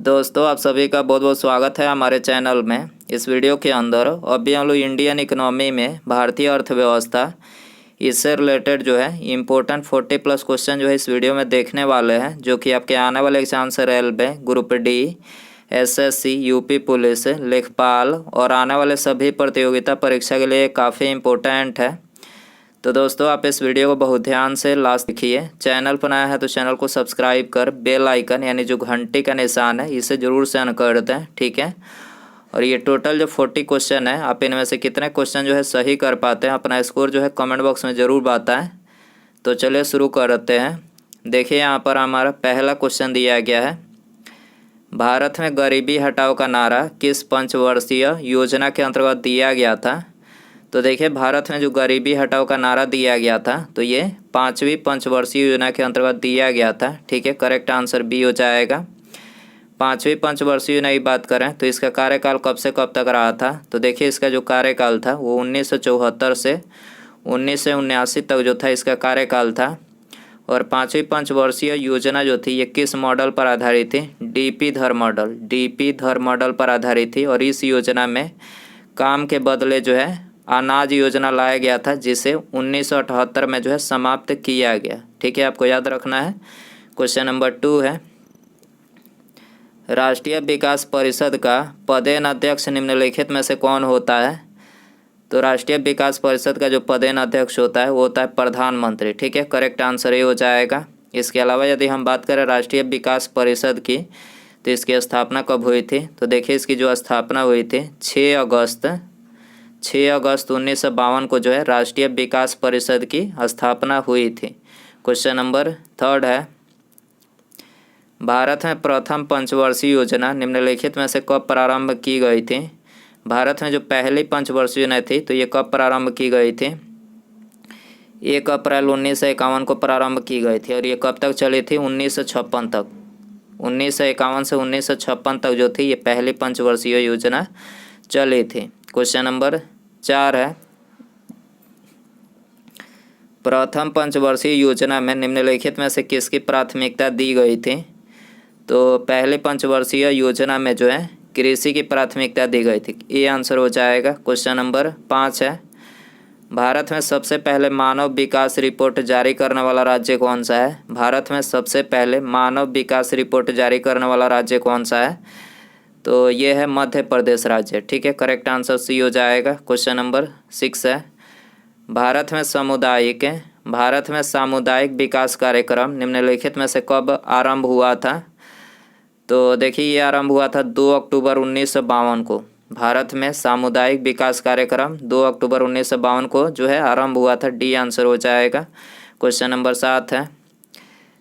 दोस्तों, आप सभी का बहुत बहुत स्वागत है हमारे चैनल में। इस वीडियो के अंदर अभी हम लोग इंडियन इकोनॉमी में भारतीय अर्थव्यवस्था इससे रिलेटेड जो है इम्पोर्टेंट 40+ क्वेश्चन जो है इस वीडियो में देखने वाले हैं, जो कि आपके आने वाले एग्जाम से railway group D, SSC, UP police, लेखपाल और आने वाले सभी प्रतियोगिता परीक्षा के लिए काफ़ी इम्पोर्टेंट है। तो दोस्तों, आप इस वीडियो को बहुत ध्यान से लास्ट देखिए। चैनल पर नया है तो चैनल को सब्सक्राइब कर बेल आइकन यानी जो घंटी का निशान है इसे ज़रूर से ऑन कर दें, ठीक है। और ये टोटल जो 40 क्वेश्चन है, आप इनमें से कितने क्वेश्चन जो है सही कर पाते हैं, अपना स्कोर जो है कमेंट बॉक्स में ज़रूर बताएं। तो चलिए शुरू करते हैं। देखिए, यहाँ पर हमारा पहला क्वेश्चन दिया गया है, भारत में गरीबी हटाओ का नारा किस पंचवर्षीय योजना के अंतर्गत दिया गया था। तो देखिए, भारत में जो गरीबी हटाओ का नारा दिया गया था तो ये 5वीं पंचवर्षीय योजना के अंतर्गत दिया गया था, ठीक है। करेक्ट आंसर बी हो जाएगा। 5वीं पंचवर्षीय योजना की बात करें तो इसका कार्यकाल कब से कब तक रहा था। तो देखिए, इसका जो कार्यकाल था वो 1974 से 1979 तक जो था इसका कार्यकाल था। और 5वीं पंचवर्षीय योजना जो थी ये किस मॉडल पर आधारित थी, डीपी धर मॉडल पर आधारित थी। और इस योजना में काम के बदले जो है अनाज योजना लाया गया था, जिसे 1978 में जो है समाप्त किया गया, ठीक है। आपको याद रखना है। क्वेश्चन नंबर 2 है, राष्ट्रीय विकास परिषद का पदेन अध्यक्ष निम्नलिखित में से कौन होता है। तो राष्ट्रीय विकास परिषद का जो पदेन अध्यक्ष होता है वो होता है प्रधानमंत्री, ठीक है। करेक्ट आंसर ये हो जाएगा। इसके अलावा यदि हम बात करें राष्ट्रीय विकास परिषद की तो इसकी स्थापना कब हुई थी। तो देखिए, इसकी जो स्थापना हुई थी 6 अगस्त 1952 को जो है राष्ट्रीय विकास परिषद की स्थापना हुई थी। क्वेश्चन नंबर 3 है, भारत में प्रथम पंचवर्षीय योजना निम्नलिखित में से कब प्रारंभ की गई थी। भारत में जो पहली पंचवर्षीय योजना थी तो ये कब प्रारंभ की गई थी। 1 अप्रैल 1951 को प्रारंभ की गई थी और ये कब तक चली थी, 1956 तक। 1951 से 1956 तक जो थी ये पहली पंचवर्षीय योजना चली थी। क्वेश्चन नंबर 4 है, प्रथम पंचवर्षीय योजना में निम्नलिखित में से किसकी प्राथमिकता दी गई थी। तो पहले पंचवर्षीय योजना में जो है कृषि की प्राथमिकता दी गई थी, ये आंसर हो जाएगा। क्वेश्चन नंबर 5 है, भारत में सबसे पहले मानव विकास रिपोर्ट जारी करने वाला राज्य कौन सा है। भारत में सबसे पहले मानव विकास रिपोर्ट जारी करने वाला राज्य कौन सा है। तो ये है मध्य प्रदेश राज्य, ठीक है। करेक्ट आंसर सी हो जाएगा। क्वेश्चन नंबर 6 है, भारत में सामुदायिक विकास कार्यक्रम निम्नलिखित में से कब आरंभ हुआ था। तो देखिए, ये आरंभ हुआ था 2 अक्टूबर 1952 को। भारत में सामुदायिक विकास कार्यक्रम 2 अक्टूबर 1952 को जो है आरंभ हुआ था, डी आंसर हो जाएगा। क्वेश्चन नंबर 7 है,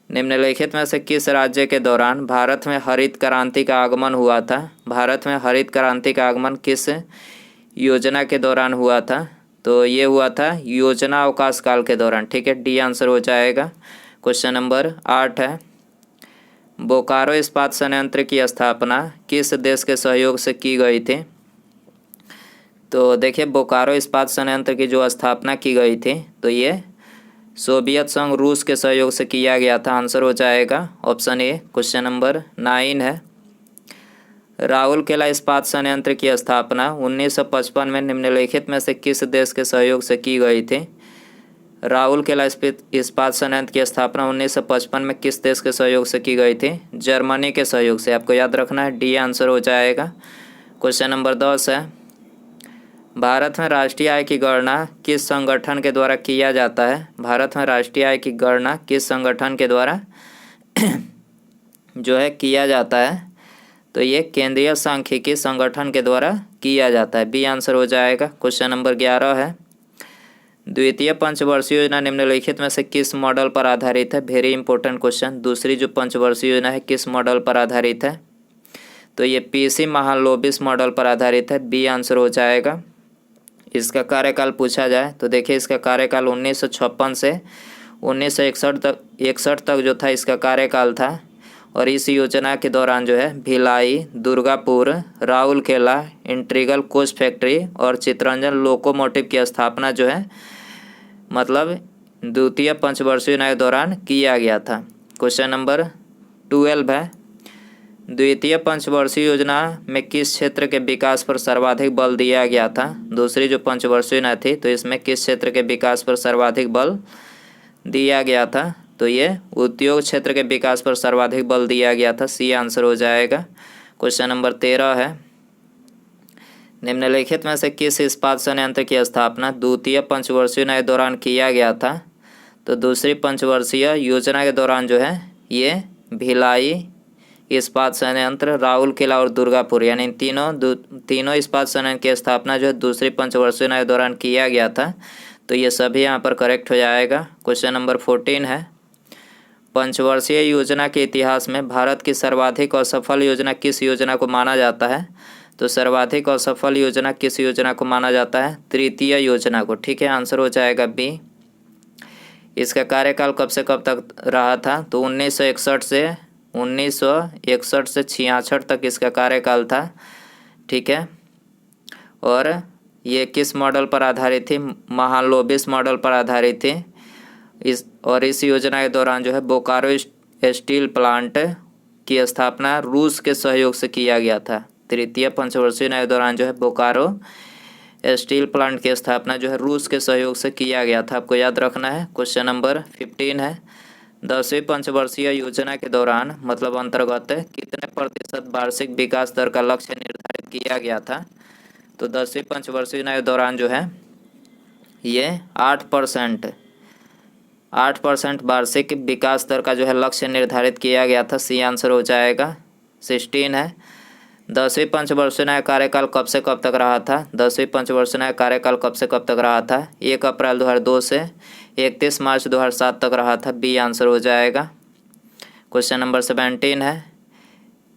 निम्नलिखित में से किस राज्य के दौरान भारत में हरित क्रांति का आगमन हुआ था। भारत में हरित क्रांति का आगमन किस योजना के दौरान हुआ था। तो ये हुआ था योजना अवकाश काल के दौरान, ठीक है। डी आंसर हो जाएगा। क्वेश्चन नंबर 8 है, बोकारो इस्पात संयंत्र की स्थापना किस देश के सहयोग से की गई थी। तो देखिए, बोकारो इस्पात संयंत्र की जो स्थापना की गई थी तो ये सोवियत संघ रूस के सहयोग से किया गया था, आंसर हो जाएगा ऑप्शन ए। क्वेश्चन नंबर 9 है, राउरकेला इस्पात संयंत्र की स्थापना 1955 में निम्नलिखित में से किस देश के सहयोग से की गई थी। राउरकेला इस्पात संयंत्र की स्थापना 1955 में किस देश के सहयोग से की गई थी, जर्मनी के सहयोग से। आपको याद रखना है, डी आंसर हो जाएगा। क्वेश्चन नंबर 10 है, भारत में राष्ट्रीय आय की गणना किस संगठन के द्वारा किया जाता है। भारत में राष्ट्रीय आय की गणना किस संगठन के द्वारा जो है किया जाता है। तो ये केंद्रीय सांख्यिकी संगठन के द्वारा किया जाता है, बी आंसर हो जाएगा। क्वेश्चन नंबर 11 है, द्वितीय पंचवर्षीय योजना निम्नलिखित में से किस मॉडल पर आधारित है। वेरी इंपॉर्टेंट क्वेश्चन, दूसरी जो पंचवर्षीय योजना है किस मॉडल पर आधारित है। तो ये पीसी महालनोबिस मॉडल पर आधारित है, बी आंसर हो जाएगा। इसका कार्यकाल पूछा जाए तो देखिए, इसका कार्यकाल 1956 से 1961 तक जो था इसका कार्यकाल था। और इस योजना के दौरान जो है Bhilai, Durgapur, Rourkela integral coach factory और चितरंजन लोकोमोटिव की स्थापना जो है मतलब द्वितीय पंचवर्षीय योजना के दौरान किया गया था। क्वेश्चन नंबर 12 है, द्वितीय पंचवर्षीय योजना में किस क्षेत्र के विकास पर सर्वाधिक बल दिया गया था? दूसरी जो पंचवर्षीय योजना थी तो इसमें किस क्षेत्र के विकास पर सर्वाधिक बल दिया गया था? तो ये उद्योग क्षेत्र के विकास पर सर्वाधिक बल दिया गया था। सी आंसर हो जाएगा। क्वेश्चन नंबर 13 है, निम्नलिखित में से किस इस्पात संयंत्र की स्थापना द्वितीय पंचवर्षीय योजना के दौरान किया गया था? तो दूसरी पंचवर्षीय योजना के दौरान जो है ये भिलाई इस्पात संयंत्र, राउरकेला और दुर्गापुर यानी तीनों इस्पात संयंत्र की स्थापना जो है दूसरी पंचवर्षीय योजना के दौरान किया गया था। तो ये सभी यहाँ पर करेक्ट हो जाएगा। क्वेश्चन नंबर 14 है, पंचवर्षीय योजना के इतिहास में भारत की सर्वाधिक असफल योजना किस योजना को माना जाता है? तो सर्वाधिक असफल योजना किस योजना को माना जाता है? तृतीय योजना को। ठीक है, आंसर हो जाएगा बी। इसका कार्यकाल कब से कब तक रहा था? तो 1961 से 66 तक इसका कार्यकाल था। ठीक है, और ये किस मॉडल पर आधारित थी? महालोबिस मॉडल पर आधारित थी। इस योजना के दौरान जो है बोकारो स्टील प्लांट की स्थापना रूस के सहयोग से किया गया था। तृतीय पंचवर्षीय योजना के दौरान जो है बोकारो स्टील प्लांट की स्थापना जो है रूस के सहयोग से किया गया था, आपको याद रखना है। क्वेश्चन नंबर 15 है, 10वीं पंचवर्षीय योजना के दौरान मतलब अंतर्गत कितने प्रतिशत वार्षिक विकास दर का लक्ष्य निर्धारित किया गया था? तो 10वीं पंचवर्षीय योजना के दौरान जो है ये 8% वार्षिक विकास दर का जो है लक्ष्य निर्धारित किया गया था। सी आंसर हो जाएगा। 16 है, 10वीं पंचवर्षीय योजना का कार्यकाल कब से कब तक रहा था? 10वीं पंचवर्षीय योजना का कार्यकाल कब से कब तक रहा था? 1 अप्रैल 2002 से 31 मार्च 2007 तक रहा था। बी आंसर हो जाएगा। क्वेश्चन नंबर 17 है,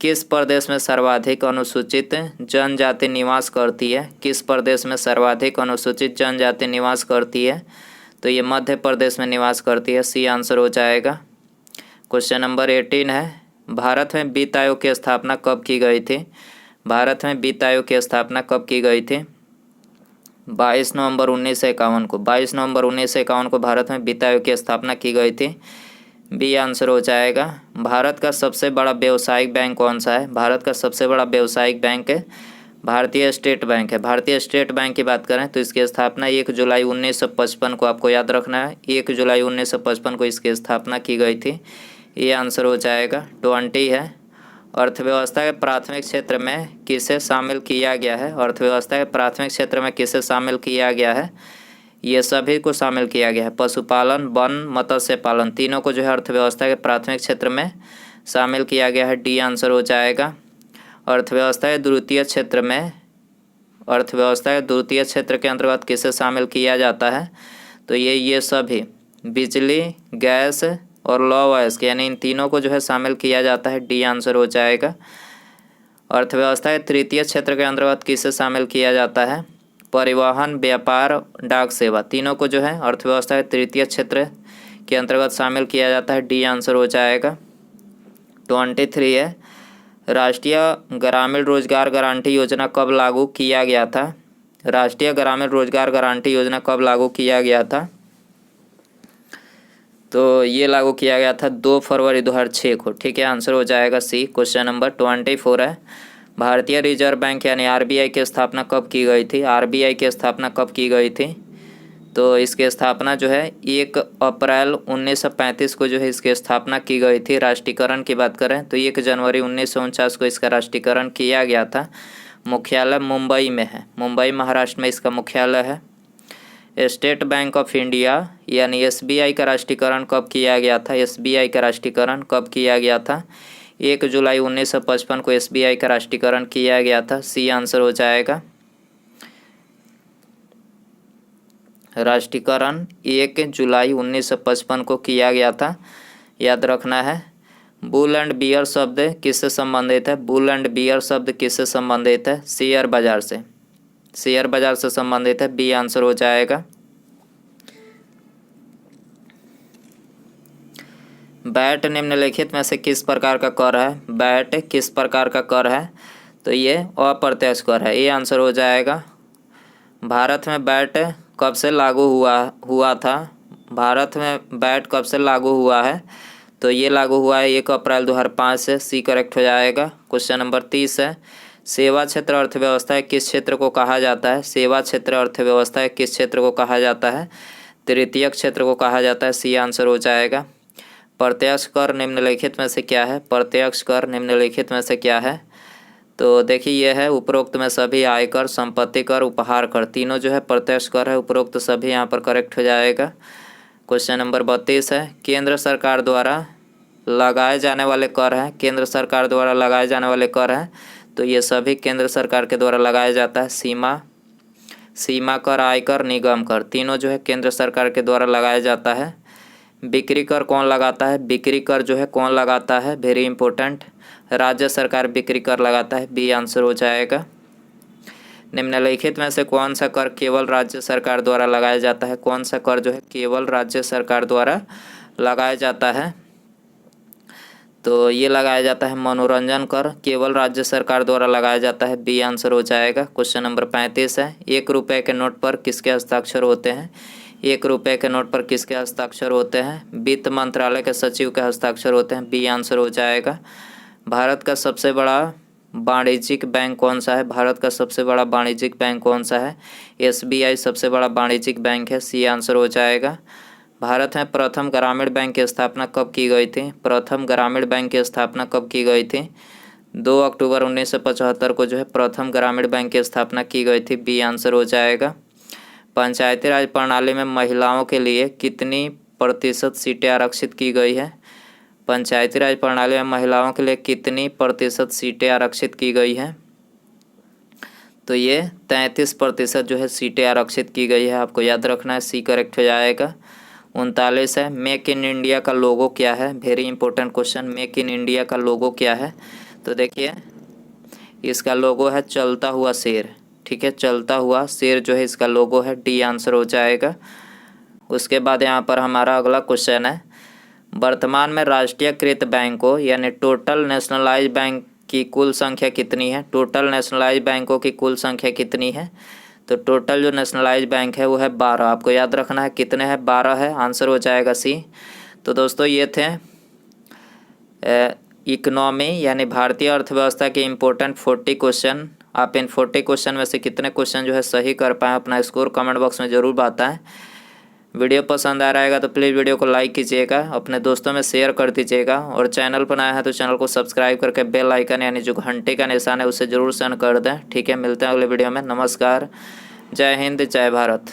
किस प्रदेश में सर्वाधिक अनुसूचित जनजाति निवास करती है? किस प्रदेश में सर्वाधिक अनुसूचित जनजाति निवास करती है? तो ये मध्य प्रदेश में निवास करती है। सी आंसर हो जाएगा। क्वेश्चन नंबर 18 है, भारत में वित्त आयोग की स्थापना कब की गई थी? भारत में वित्त आयोग की स्थापना कब की गई थी? 22 नवंबर 1951 को। 22 नवंबर 1951 को भारत में वित्त आयोग की स्थापना की गई थी। बी आंसर हो जाएगा। भारत का सबसे बड़ा व्यावसायिक बैंक कौन सा है? भारत का सबसे बड़ा व्यावसायिक बैंक है भारतीय स्टेट बैंक है। भारतीय स्टेट बैंक की बात करें तो इसकी स्थापना 1 जुलाई 1955 को, आपको याद रखना है, 1 जुलाई 1955 को इसकी स्थापना की गई थी। ये आंसर हो जाएगा। 20 है, अर्थव्यवस्था के प्राथमिक क्षेत्र में किसे शामिल किया गया है? अर्थव्यवस्था के प्राथमिक क्षेत्र में किसे शामिल किया गया है? ये सभी को शामिल किया गया है। पशुपालन, वन, मत्स्य पालन, तीनों को जो है अर्थव्यवस्था के प्राथमिक क्षेत्र में शामिल किया गया है। डी आंसर हो जाएगा। अर्थव्यवस्था के द्वितीय क्षेत्र के अंतर्गत किसे शामिल किया जाता है? तो ये सभी बिजली, गैस और लौ अयस्क यानी इन तीनों को जो है शामिल किया जाता है। डी आंसर हो जाएगा। अर्थव्यवस्था के तृतीय क्षेत्र के अंतर्गत किसे शामिल किया जाता है? परिवहन, व्यापार, डाक सेवा, तीनों को जो है अर्थव्यवस्था के तृतीय क्षेत्र के अंतर्गत शामिल किया जाता है। डी आंसर हो जाएगा। 23 है, राष्ट्रीय ग्रामीण रोजगार गारंटी योजना कब लागू किया गया था? राष्ट्रीय ग्रामीण रोजगार गारंटी योजना कब लागू किया गया था? तो ये लागू किया गया था 2 फरवरी 2006 को। ठीक है, आंसर हो जाएगा सी। क्वेश्चन नंबर 24 है, भारतीय रिजर्व बैंक यानी आरबीआई की स्थापना कब की गई थी? आरबीआई की स्थापना कब की गई थी? तो इसकी स्थापना जो है 1 अप्रैल 1935 को जो है इसकी स्थापना की गई थी। राष्ट्रीयकरण की बात करें तो 1 जनवरी 1949 को इसका राष्ट्रीयकरण किया गया था। मुख्यालय मुंबई में है, मुंबई महाराष्ट्र में इसका मुख्यालय है। स्टेट बैंक ऑफ इंडिया यानी एसबीआई का राष्ट्रीयकरण कब किया गया था? एसबीआई का राष्ट्रीयकरण कब किया गया था? 1 जुलाई 1955 को एसबीआई का राष्ट्रीयकरण किया गया था। सी आंसर हो जाएगा। राष्ट्रीयकरण 1 जुलाई 1955 को किया गया था, याद रखना है। बुल एंड बियर शब्द किससे संबंधित है? बुल एंड बियर शब्द किससे संबंधित है? शेयर बाजार से, शेयर बाजार से संबंधित है। बी आंसर हो जाएगा। वैट निम्नलिखित में से किस प्रकार का कर है? वैट किस प्रकार का कर है? तो ये अप्रत्यक्ष कर है। ये आंसर हो जाएगा। भारत में वैट कब से लागू हुआ था? भारत में वैट कब से लागू हुआ है? तो ये लागू हुआ है 1 अप्रैल 2005 से। सी करेक्ट हो जाएगा। क्वेश्चन नंबर 30 है, सेवा क्षेत्र अर्थव्यवस्था किस क्षेत्र को कहा जाता है? सेवा क्षेत्र अर्थव्यवस्था किस क्षेत्र को कहा जाता है? तृतीयक क्षेत्र को कहा जाता है। सी आंसर हो जाएगा। प्रत्यक्ष कर निम्नलिखित में से क्या है? प्रत्यक्ष कर निम्नलिखित में से क्या है? तो देखिए यह है उपरोक्त में सभी आयकर, संपत्ति कर, उपहार कर, तीनों जो है प्रत्यक्ष कर है। उपरोक्त सभी यहाँ पर करेक्ट हो जाएगा। क्वेश्चन नंबर 32 है, केंद्र सरकार द्वारा लगाए जाने वाले कर हैं। केंद्र सरकार द्वारा लगाए जाने वाले कर हैं, तो ये सभी केंद्र सरकार के द्वारा लगाया जाता है। सीमा कर, आयकर, निगम कर, तीनों जो है केंद्र सरकार के द्वारा लगाया जाता है। बिक्री कर कौन लगाता है? बिक्री कर जो है कौन लगाता है? वेरी इंपॉर्टेंट, राज्य सरकार बिक्री कर लगाता है। बी आंसर हो जाएगा। निम्नलिखित में से कौन सा कर केवल राज्य सरकार द्वारा लगाया जाता है? कौन सा कर जो है केवल राज्य सरकार द्वारा लगाया जाता है? तो ये लगाया जाता है मनोरंजन कर, केवल राज्य सरकार द्वारा लगाया जाता है। बी आंसर हो जाएगा। क्वेश्चन नंबर 35 है, 1 रुपये के नोट पर किसके हस्ताक्षर होते हैं? 1 रुपये के नोट पर किसके हस्ताक्षर होते हैं? वित्त मंत्रालय के सचिव के हस्ताक्षर होते हैं। बी आंसर हो जाएगा। भारत का सबसे बड़ा वाणिज्यिक बैंक कौन सा है? भारत का सबसे बड़ा वाणिज्यिक बैंक कौन सा है? SBI सबसे बड़ा वाणिज्यिक बैंक है। सी आंसर हो जाएगा। भारत में प्रथम ग्रामीण बैंक की स्थापना कब की गई थी? प्रथम ग्रामीण बैंक की स्थापना कब की गई थी? 2 अक्टूबर 1975 को जो है प्रथम ग्रामीण बैंक की स्थापना की गई थी। बी आंसर हो जाएगा। पंचायती राज प्रणाली में महिलाओं के लिए कितनी प्रतिशत सीटें आरक्षित की गई है? पंचायती राज प्रणाली में महिलाओं के लिए कितनी प्रतिशत सीटें आरक्षित की गई है? तो ये 33% जो है सीटें आरक्षित की गई है। आपको याद रखना है। सी करेक्ट हो जाएगा। 39 है, मेक इन इंडिया का लोगो क्या है? Very important question, make in India का लोगो क्या है? तो देखिए इसका लोगो है चलता हुआ शेर। ठीक है, चलता हुआ शेर जो है इसका लोगो है। डी आंसर हो जाएगा। उसके बाद यहाँ पर हमारा अगला क्वेश्चन है, वर्तमान में राष्ट्रीयकृत बैंकों यानी टोटल नेशनलाइज बैंक की कुल संख्या कितनी है? टोटल नेशनलाइज बैंकों की कुल संख्या कितनी है? तो टोटल जो नेशनलाइज बैंक है वो है 12। आपको याद रखना है कितने हैं? 12 है। आंसर हो जाएगा सी। तो दोस्तों ये थे इकोनॉमी यानी भारतीय अर्थव्यवस्था के इम्पोर्टेंट 40 क्वेश्चन। आप इन 40 क्वेश्चन में से कितने क्वेश्चन जो है सही कर पाएँ अपना स्कोर कमेंट बॉक्स में ज़रूर बताएं। वीडियो पसंद आ रहेगा तो प्लीज़ वीडियो को लाइक कीजिएगा, अपने दोस्तों में शेयर कर दीजिएगा और चैनल पर नया है तो चैनल को सब्सक्राइब करके बेल आइकन यानी जो घंटे का निशान है उसे ज़रूर सेंड कर दें। ठीक है, मिलते हैं अगले वीडियो में। नमस्कार, जय हिंद, जय भारत।